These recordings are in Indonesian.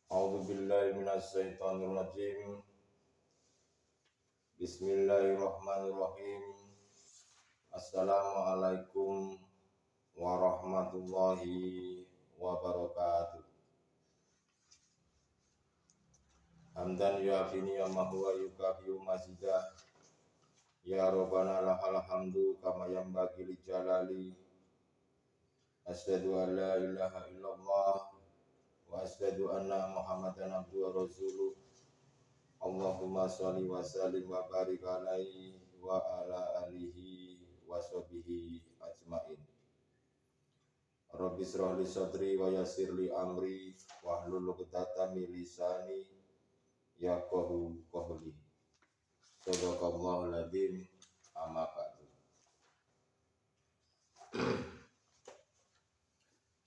A'udzu billahi minasy syaithanir rajim. Bismillahirrahmanirrahim. Assalamualaikum warahmatullahi wabarakatuh. Hamdan yuafini wa huwa yukafiu mazidah. Ya Rabbana lahal hamdu kama yanbaghi li jalali. Asyhadu an la ilaha illallah wa asyhadu anna Muhammadan abduhu wa rasuluh. Allahumma sholli wa sallim wa barik alaihi wa ala alihi wa sahbihi ajmain. Rabbi shrah li sadri wa yassir li amri wahlul 'uqdatam min lisani yafqahu qawli. Shadaqallahul adzim. Amma ba'du.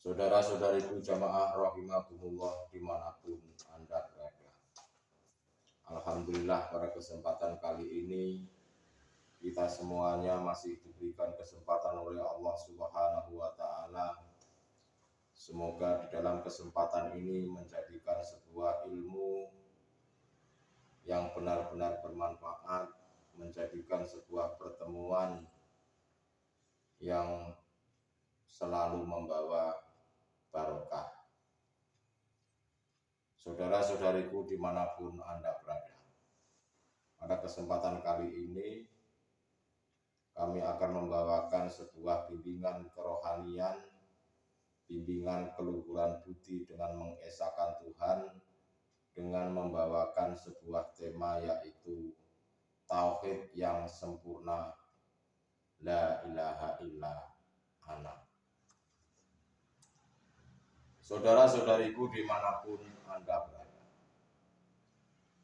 Saudara-saudariku jamaah rahimakumullah dimanapun Anda berada. Alhamdulillah pada kesempatan kali ini kita semuanya masih diberikan kesempatan oleh Allah Subhanahu wa taala. Semoga di dalam kesempatan ini menjadikan sebuah ilmu yang benar-benar bermanfaat, menjadikan sebuah pertemuan yang selalu membawa barokah. Saudara-saudariku dimanapun Anda berada, pada kesempatan kali ini kami akan membawakan sebuah bimbingan kerohanian, bimbingan keluhuran budi dengan mengesahkan Tuhan, dengan membawakan sebuah tema yaitu tauhid yang sempurna, la ilaha illa ana. Saudara-saudariku dimanapun Anda berada,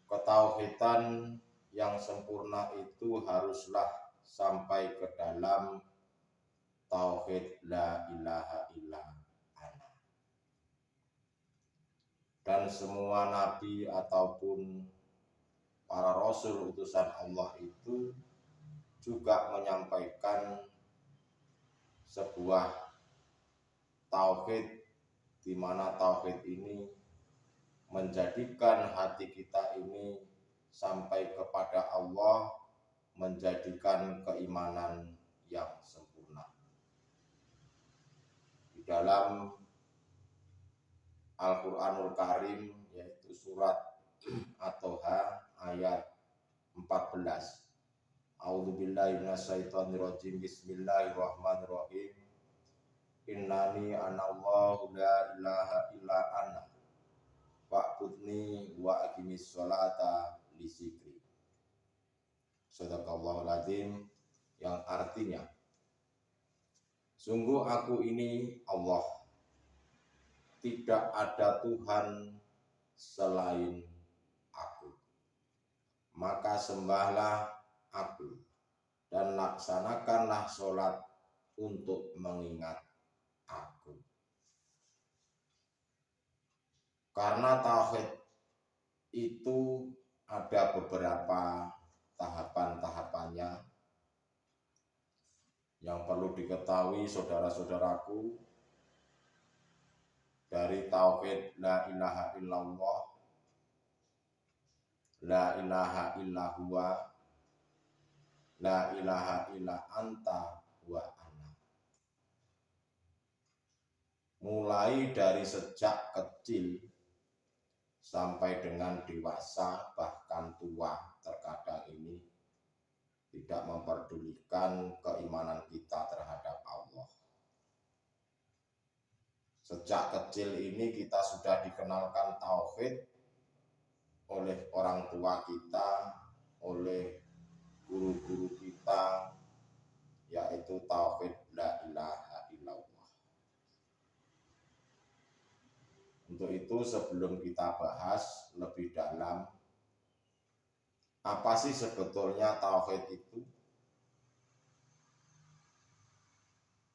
ketauhidan yang sempurna itu haruslah sampai ke dalam tauhid la ilaha illa ana. Dan semua nabi ataupun para rasul utusan Allah itu juga menyampaikan sebuah tauhid, di mana tauhid ini menjadikan hati kita ini sampai kepada Allah, menjadikan keimanan yang sempurna. Di dalam Al-Qur'anul Karim, yaitu surat At-Toha ayat 14. A'udzubillahi minasyaitonirrajim. Bismillahirrahmanirrahim. Innani anallahu la ilaha illa ana fa'budni wa aqimis sholata li dzikri. Shadaqallahul adzim, yang artinya sungguh aku ini Allah, tidak ada Tuhan selain aku, maka sembahlah aku dan laksanakanlah sholat untuk mengingat aku. Karena tauhid itu ada beberapa tahapan-tahapannya. Yang perlu diketahui saudara-saudaraku, dari tauhid la ilaha illallah, la ilaha illa huwa, la ilaha illa anta wa ana. Mulai dari sejak kecil sampai dengan dewasa, bahkan tua terkadang ini tidak memperdulikan keimanan kita terhadap Allah. Sejak kecil ini kita sudah dikenalkan tauhid oleh orang tua kita, oleh guru-guru kita, yaitu tauhid la ilaha illallah. Untuk itu sebelum kita bahas lebih dalam apa sih sebetulnya tauhid itu?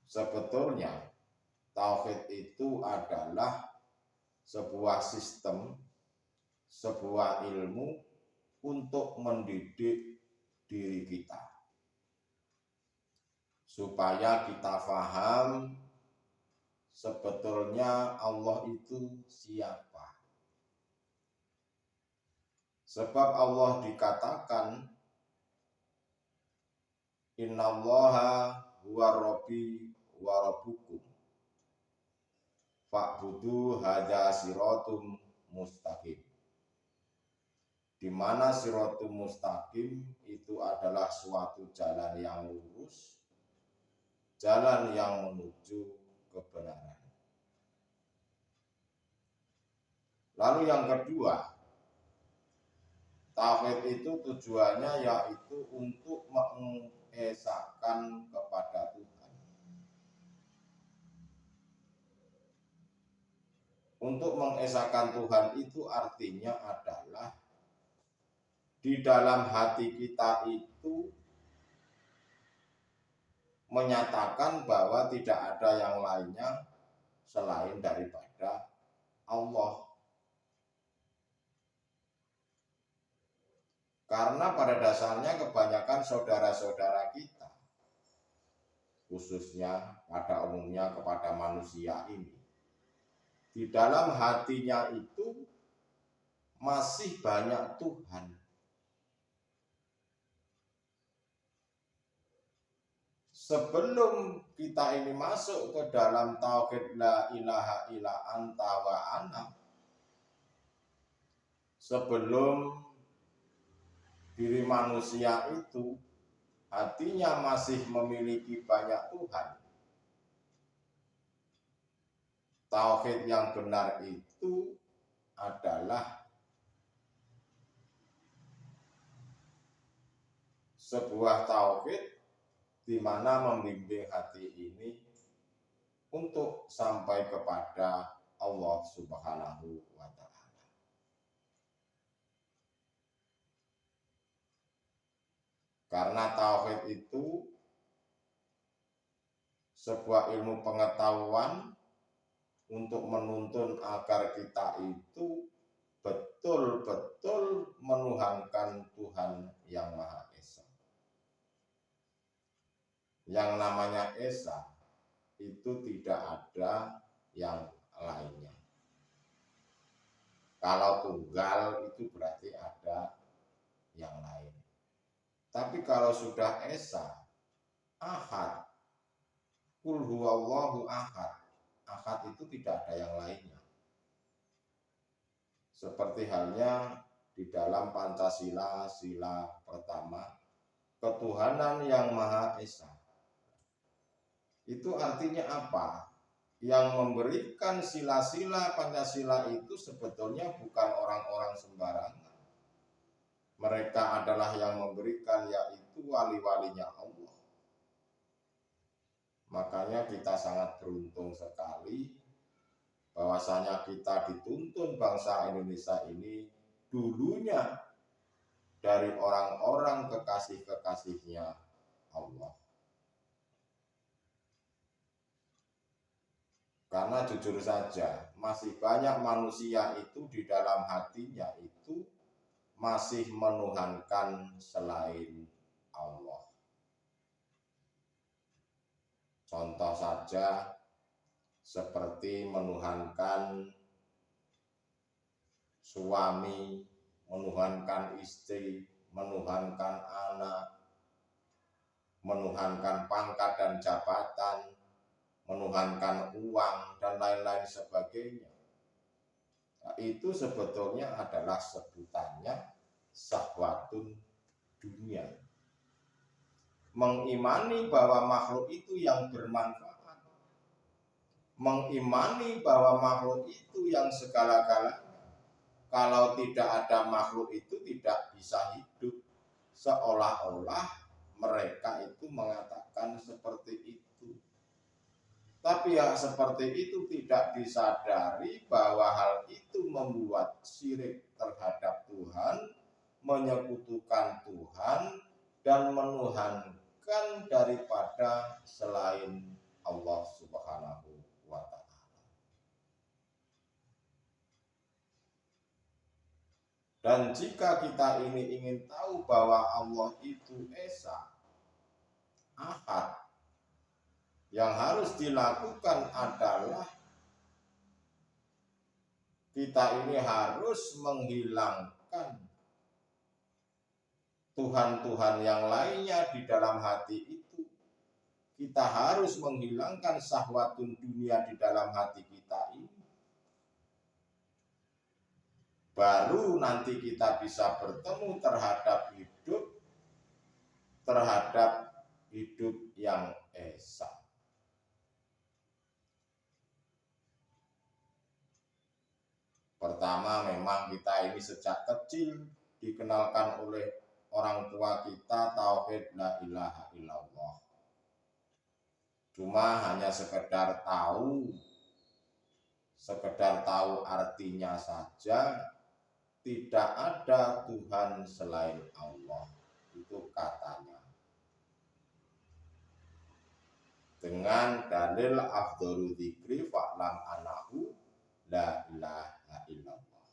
Sebetulnya tauhid itu adalah sebuah sistem, sebuah ilmu untuk mendidik diri kita, supaya kita paham sebetulnya Allah itu siapa, Sebab Allah dikatakan innallaha huwa rabbi wa rabbukum fa'budu hadza siratum mustaqim. Di mana siratum mustaqim itu adalah suatu jalan yang lurus, jalan yang menuju kebenaran. Lalu yang kedua, tauhid itu tujuannya yaitu untuk mengesahkan kepada Tuhan. Untuk mengesahkan Tuhan itu artinya adalah di dalam hati kita itu menyatakan bahwa tidak ada yang lainnya selain daripada Allah. Karena pada dasarnya kebanyakan saudara-saudara kita, khususnya pada umumnya kepada manusia ini, di dalam hatinya itu masih banyak Tuhan. Sebelum kita ini masuk ke dalam tauhid la ilaha illa anta wa ana, sebelum diri manusia itu hatinya masih memiliki banyak Tuhan, tauhid yang benar itu adalah sebuah tauhid di mana membimbing hati ini untuk sampai kepada Allah Subhanahu wa Ta'ala. Karena tauhid itu sebuah ilmu pengetahuan untuk menuntun agar kita itu betul-betul menuhankan Tuhan yang Maha Esa. Yang namanya Esa itu tidak ada yang lainnya. Kalau tunggal itu berarti ada yang lain. Tapi kalau sudah Esa, Ahad, Qul huwallahu ahad, Ahad itu tidak ada yang lainnya. Seperti halnya di dalam Pancasila, sila pertama, ketuhanan yang Maha Esa. Itu artinya apa? Yang memberikan sila-sila Pancasila itu sebetulnya bukan orang-orang sembarangan. Mereka adalah yang memberikan, yaitu wali-walinya Allah. Makanya kita sangat beruntung sekali bahwasanya kita dituntun bangsa Indonesia ini dulunya dari orang-orang kekasih-kekasihnya Allah. Karena jujur saja, masih banyak manusia itu di dalam hatinya itu masih menuhankan selain Allah. Contoh saja seperti menuhankan suami, menuhankan istri, menuhankan anak, menuhankan pangkat dan jabatan, menuhankan uang, dan lain-lain sebagainya. Nah, itu sebetulnya adalah sebutannya syahwatun dunia. Mengimani bahwa makhluk itu yang bermanfaat, mengimani bahwa makhluk itu yang segala-galanya. Kalau tidak ada makhluk itu tidak bisa hidup. Seolah-olah mereka itu mengatakan seperti itu. Tapi yang seperti itu tidak disadari bahwa hal itu membuat syirik terhadap Tuhan, menyekutukan Tuhan, dan menuhankan daripada selain Allah Subhanahu wa Ta'ala. Dan jika kita ini ingin tahu bahwa Allah itu Esa, Ahad, yang harus dilakukan adalah kita ini harus menghilangkan Tuhan-Tuhan yang lainnya di dalam hati itu, kita harus menghilangkan syahwatun dunia di dalam hati kita ini. Baru nanti kita bisa bertemu terhadap hidup yang esa. Pertama, memang kita ini sejak kecil dikenalkan oleh orang tua kita tauhid la ilaha illallah. Cuma hanya sekedar tahu artinya saja, tidak ada Tuhan selain Allah. Itu katanya. Dengan dalil afdhalu dzikri fa'lam anahu la ilaha illallah.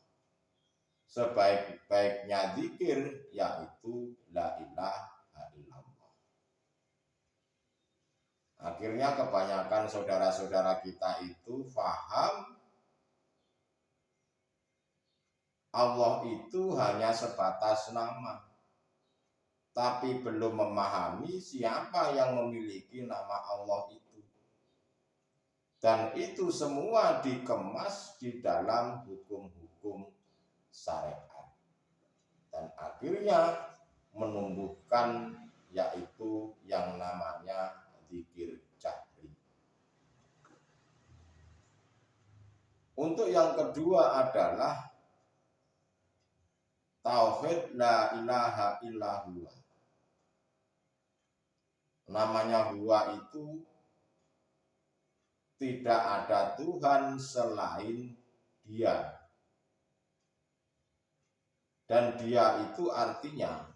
Sebaik-baiknya zikir yaitu la ilaha illallah. Akhirnya kebanyakan saudara-saudara kita itu faham Allah itu hanya sebatas nama, tapi belum memahami siapa yang memiliki nama Allah itu. Dan itu semua dikemas di dalam hukum-hukum syariat. Dan akhirnya menumbuhkan yaitu yang namanya zikir jahri. Untuk yang kedua adalah tauhid la ilaha illallah. Namanya huwa itu tidak ada Tuhan selain Dia. Dan Dia itu artinya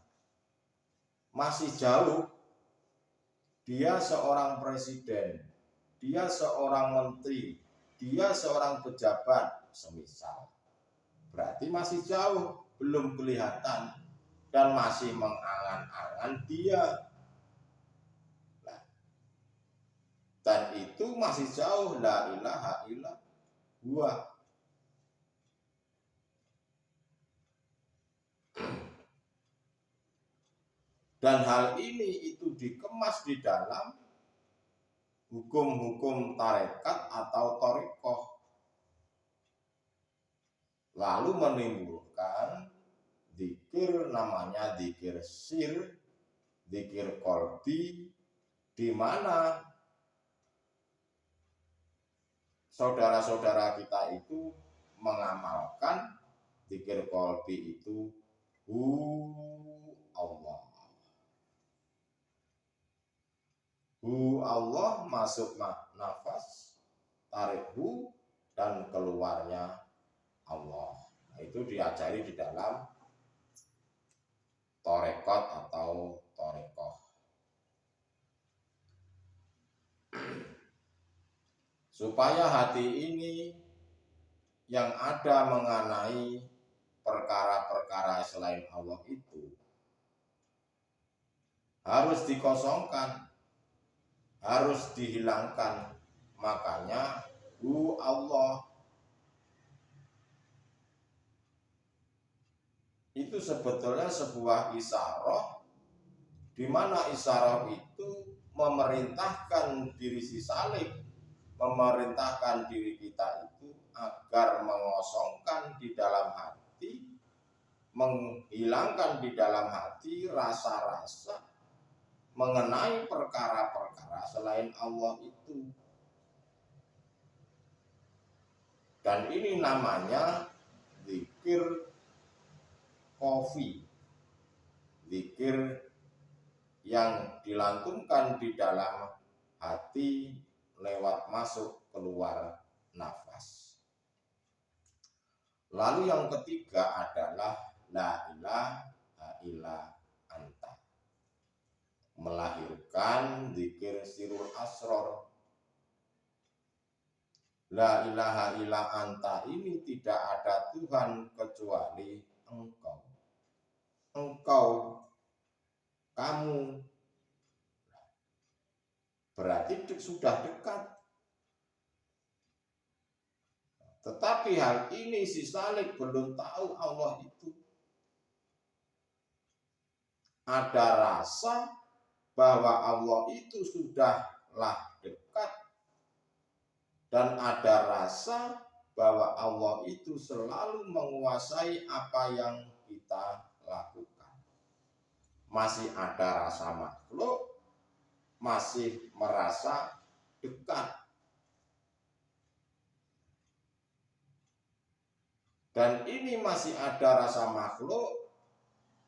masih jauh. Dia seorang presiden, dia seorang menteri, dia seorang pejabat, semisal. Berarti masih jauh, belum kelihatan, dan masih mengangan-angan dia. Dan itu masih jauh, la ilaha illallah. Dan hal ini itu dikemas di dalam hukum-hukum tarekat atau thariqah. Lalu menimbulkan zikir namanya zikir sir, zikir qalbi, di mana saudara-saudara kita itu mengamalkan zikir qalbi itu Allah. Allah masuk nafas, tarik dan keluarnya Allah. Nah, itu diajari di dalam tarekat atau thariqah. Supaya hati ini yang ada mengenai perkara-perkara selain Allah itu harus dikosongkan, harus dihilangkan. Makanya Allah itu sebetulnya sebuah isyarah, di mana isyarah itu memerintahkan diri si salik, memerintahkan diri kita itu agar mengosongkan di dalam hati, menghilangkan di dalam hati rasa-rasa mengenai perkara-perkara selain Allah itu. Dan ini namanya zikir qafi, zikir yang dilantunkan di dalam hati lewat masuk keluar nafas. Lalu yang ketiga adalah la ilaha illa anta, melahirkan zikir sirul asror. La ilaha illa anta ini tidak ada Tuhan kecuali Engkau. Engkau, kamu, berarti sudah dekat. Tetapi hal ini si salik belum tahu Allah itu. ada rasa bahwa Allah itu sudahlah dekat, dan ada rasa bahwa Allah itu selalu menguasai apa yang kita lakukan. Masih ada rasa makhluk, masih merasa dekat. Dan ini masih ada rasa makhluk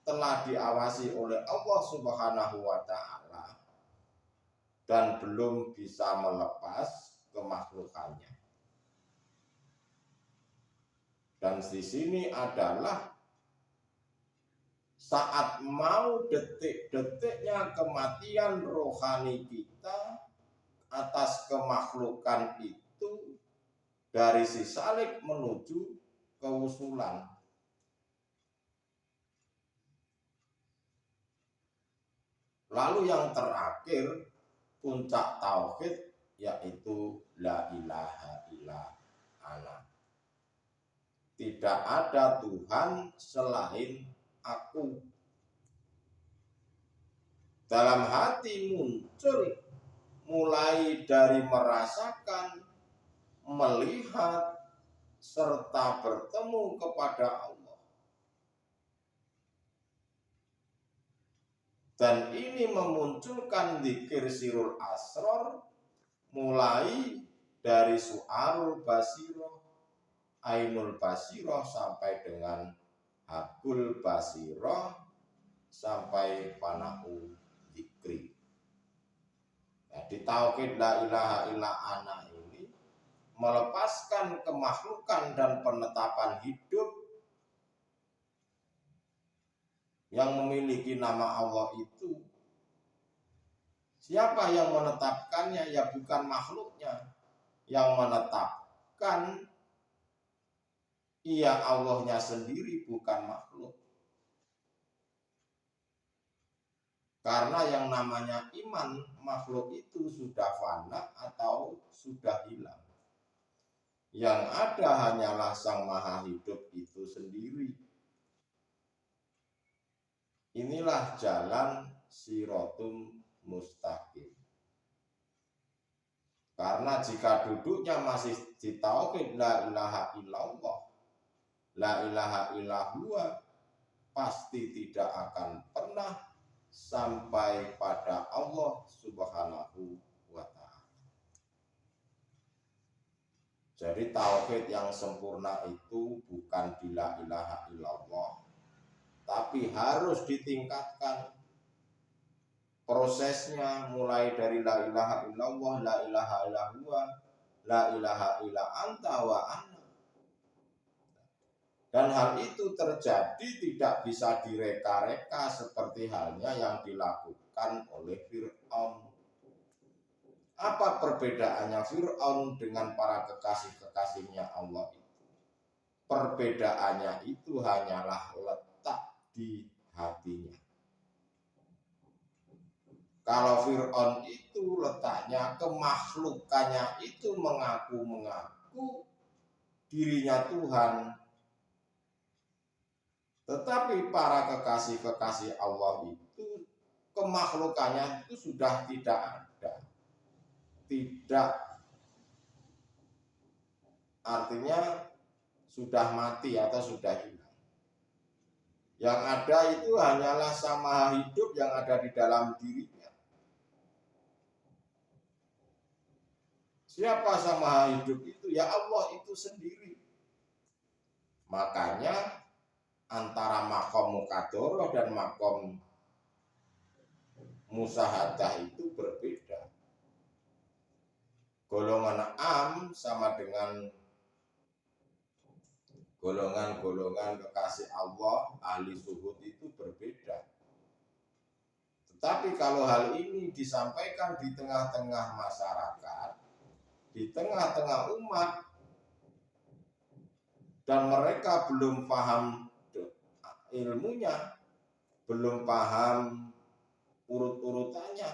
telah diawasi oleh Allah Subhanahu wa Ta'ala dan belum bisa melepas kemakhlukannya. Dan di sini adalah saat mau detik-detiknya kematian rohani kita atas kemakhlukan itu dari si salik menuju kewusulan. Lalu yang terakhir, puncak tauhid, yaitu la ilaha illa ana. Tidak ada Tuhan selain aku. Dalam hati muncul mulai dari merasakan, melihat, serta bertemu kepada Allah. Dan ini memunculkan dzikir sirul asror mulai dari su'arul basiroh, ainul basiroh sampai dengan hakul basiroh sampai panau dzikri. Nah, di tauhid la ilaha illa ana ini melepaskan kemakhlukan dan penetapan hidup yang memiliki nama Allah itu. Siapa yang menetapkannya? Ya bukan makhluknya. Yang menetapkan ia Allahnya sendiri, bukan makhluk. Karena yang namanya iman, makhluk itu sudah fana atau sudah hilang. Yang ada hanyalah Sang Maha Hidup itu sendiri. Inilah jalan Siratum Mustaqim. Karena jika duduknya masih di tauhid la ilaha illallah, la ilaha illallah, pasti tidak akan pernah sampai pada Allah Subhanahu wa Ta'ala. Jadi tauhid yang sempurna itu bukan di la ilaha illallah, tapi harus ditingkatkan prosesnya mulai dari la ilaha illallah, la ilaha illallah, la ilaha illa anta wa ana. Dan hal itu terjadi tidak bisa direka-reka seperti halnya yang dilakukan oleh Fir'aun. Apa perbedaannya Fir'aun dengan para kekasih-kekasihnya Allah itu? Perbedaannya itu hanyalah letak di hatinya. Kalau Fir'aun itu letaknya, kemakhlukannya itu mengaku-mengaku dirinya Tuhan. Tetapi para kekasih-kekasih Allah itu kemakhlukannya itu sudah tidak ada. Tidak, artinya sudah mati atau sudah hilang. Yang ada itu hanyalah Sang Maha Hidup yang ada di dalam dirinya. Siapa Sang Maha Hidup itu? Ya Allah itu sendiri. Makanya antara makom mukadoroh dan makom musahadah itu berbeda. Golongan am sama dengan golongan-golongan kekasih Allah, ahli suhud itu berbeda. Tetapi kalau hal ini disampaikan di tengah-tengah masyarakat, di tengah-tengah umat, dan mereka belum paham ilmunya, belum paham urut-urutannya,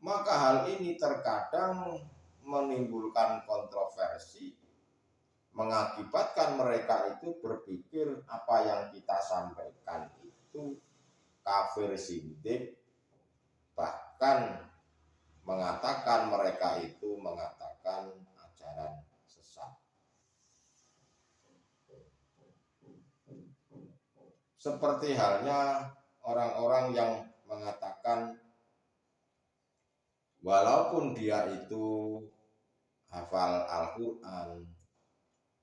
maka hal ini terkadang menimbulkan kontroversi, mengakibatkan mereka itu berpikir apa yang kita sampaikan itu kafir sindik, bahkan mengatakan mereka itu mengatakan ajaran sesat. Seperti halnya orang-orang yang mengatakan walaupun dia itu hafal Al-Quran,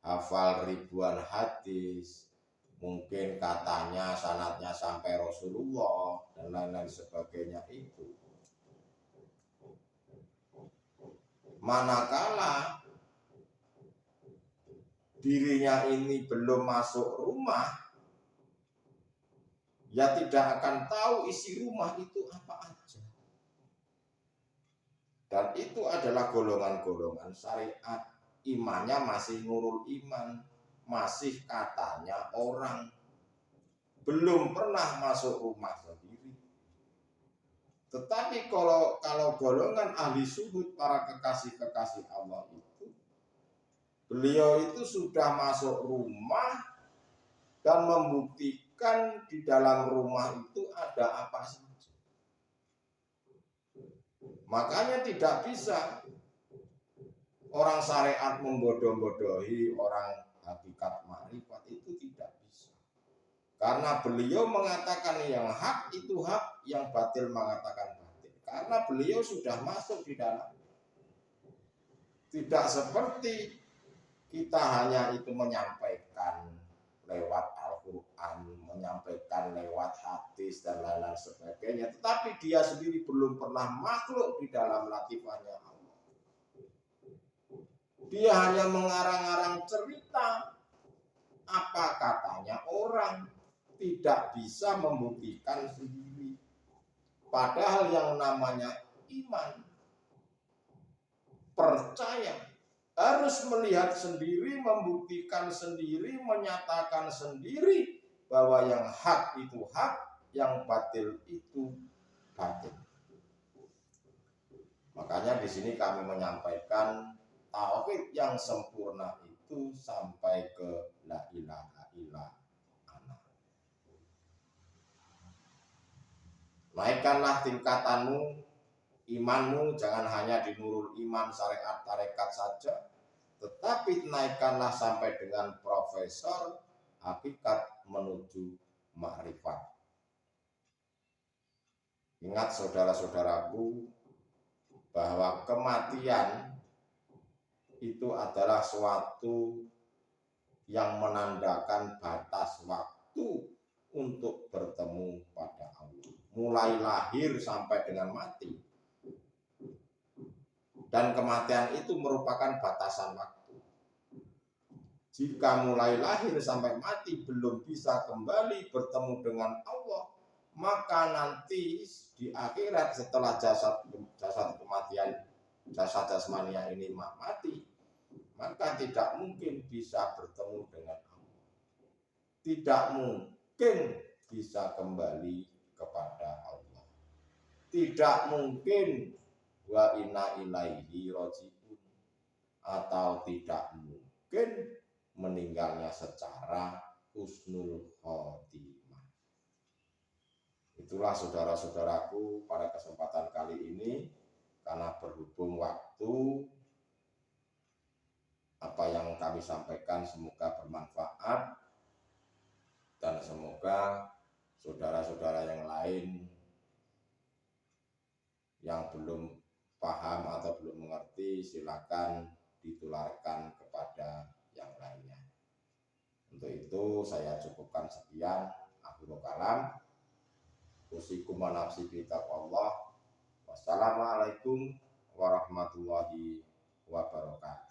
hafal ribuan hadis, mungkin katanya sanadnya sampai Rasulullah dan lain-lain sebagainya itu, manakala dirinya ini belum masuk rumah, ya tidak akan tahu isi rumah itu apa aja. Dan itu adalah golongan-golongan syariat. Imannya masih nurul iman, masih katanya orang, belum pernah masuk rumah sendiri. Tetapi kalau golongan ahli syuhud, para kekasih-kekasih Allah itu, beliau itu sudah masuk rumah dan membuktikan di dalam rumah itu ada apa saja. Makanya tidak bisa orang syariat membodoh-bodohi orang hakikat makrifat, itu tidak bisa. Karena beliau mengatakan yang hak itu hak, yang batil mengatakan batil. Karena beliau sudah masuk di dalam. Tidak seperti kita hanya itu menyampaikan lewat Al-Quran, menyampaikan lewat hadis dan lain-lain sebagainya, tetapi dia sendiri belum pernah makhluk di dalam latifahnya Allah. Dia hanya mengarang-arang cerita apa katanya orang, tidak bisa membuktikan sendiri. Padahal yang namanya iman, percaya, harus melihat sendiri, membuktikan sendiri, menyatakan sendiri bahwa yang hak itu hak, yang batil itu batil. Makanya di sini kami menyampaikan tauhid yang sempurna itu sampai ke la ilaha illallah. Naikkanlah tingkatanmu, imanmu, jangan hanya di nurul iman syariat tarekat saja, tetapi naikkanlah sampai dengan profesor hakikat menuju makrifat. Ingat saudara-saudaraku, bahwa kematian itu adalah suatu yang menandakan batas waktu untuk bertemu pada Allah. Mulai lahir sampai dengan mati. Dan kematian itu merupakan batasan waktu. Jika mulai lahir sampai mati belum bisa kembali bertemu dengan Allah, maka nanti di akhirat setelah jasad kematian, jasad jasmania ini mati, maka tidak mungkin bisa bertemu dengan Allah. Tidak mungkin bisa kembali kepada Allah. Tidak mungkin wa inna ilaihi raji'un, atau tidak mungkin meninggalnya secara husnul khotimah. Itulah saudara-saudaraku pada kesempatan kali ini, karena berhubung waktu, apa yang kami sampaikan semoga bermanfaat, dan semoga saudara-saudara yang lain yang belum paham atau belum mengerti, silakan ditularkan kepada yang lainnya. Untuk itu saya cukupkan sekian. Akhirul kalam. Usikum wa nafsi bi taqwallah. Wassalamualaikum warahmatullahi wabarakatuh.